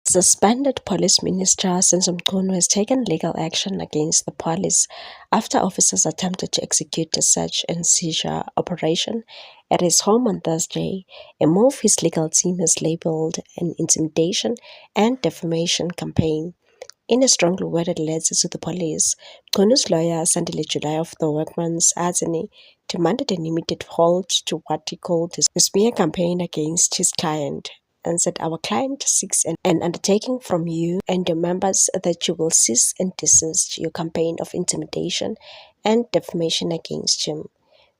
Suspended Police Minister Senzo Mchunu has taken legal action against the police after officers attempted to execute a search and seizure operation at his home on Thursday, a move his legal team has labeled an intimidation and defamation campaign. In a strongly worded letter to the police, Mchunu's lawyer, Sandile July of the Workmen's Attorney, demanded an immediate halt to what he called his smear campaign against his client, and said, "Our client seeks an undertaking from you and your members that you will cease and desist your campaign of intimidation and defamation against him.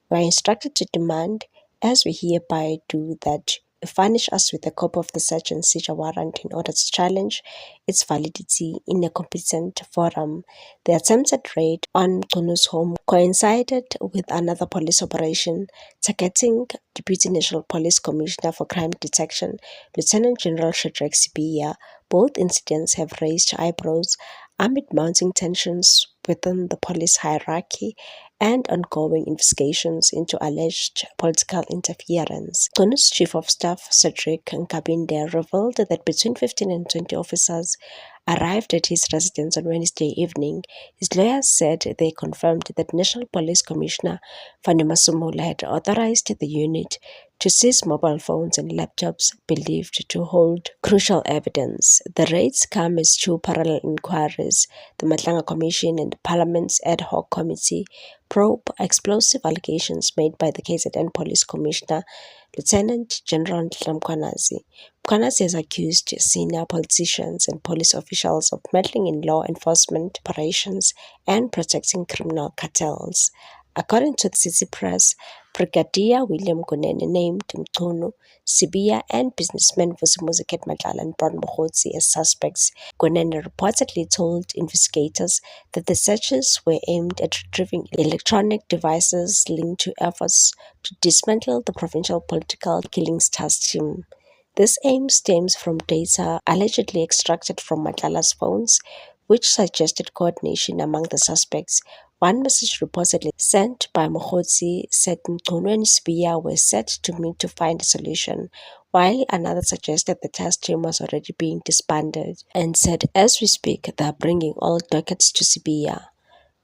We are instructed to demand, as we hereby do, that you furnish us with a copy of the search and seizure warrant in order to challenge its validity in a competent forum." The attempted raid on Mchunu's home coincided with another police operation targeting Deputy National Police Commissioner for Crime Detection, Lieutenant General Shadrack Sibiya. Both incidents have raised eyebrows amid mounting tensions within the police hierarchy and ongoing investigations into alleged political interference. Mchunu's Chief of Staff, Cedric Nkabinde, revealed that between 15 and 20 officers arrived at his residence on Wednesday evening. His lawyers said they confirmed that National Police Commissioner Fani Masemola had authorized the unit to seize mobile phones and laptops believed to hold crucial evidence. The raids come as two parallel inquiries. The Matlanga Commission and Parliament's Ad Hoc Committee probe explosive allegations made by the KZN Police Commissioner, Lieutenant General Mkhwanazi. Mkhwanazi has accused senior politicians and police officials of meddling in law enforcement operations and protecting criminal cartels. According to the City Press, Brigadier William Gunene named Mchunu, Sibiya, and businessmen Vusimuzi Matlala and Brown Mokhotsi as suspects. Gunene reportedly told investigators that the searches were aimed at retrieving electronic devices linked to efforts to dismantle the provincial political killings task team. This aim stems from data allegedly extracted from Matlala's phones, which suggested coordination among the suspects. One message reportedly sent by Mokhotsi said Mchunu and Sibiya were set to meet to find a solution, while another suggested the task team was already being disbanded and said, "As we speak, they are bringing all dockets to Sibiya."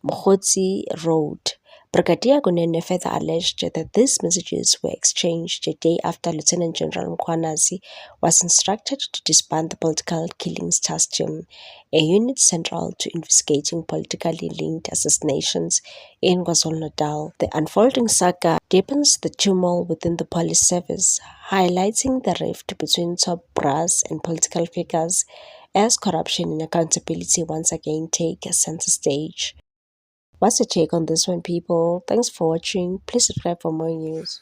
Mokhotsi wrote. Brigadier Gunene further alleged that these messages were exchanged a day after Lieutenant General Mkhwanazi was instructed to disband the Political Killings Task Team, a unit central to investigating politically linked assassinations in KwaZulu-Natal. The unfolding saga deepens the turmoil within the police service, highlighting the rift between top brass and political figures as corruption and accountability once again take a center stage. What's your take on this one, people? Thanks for watching. Please subscribe for more news.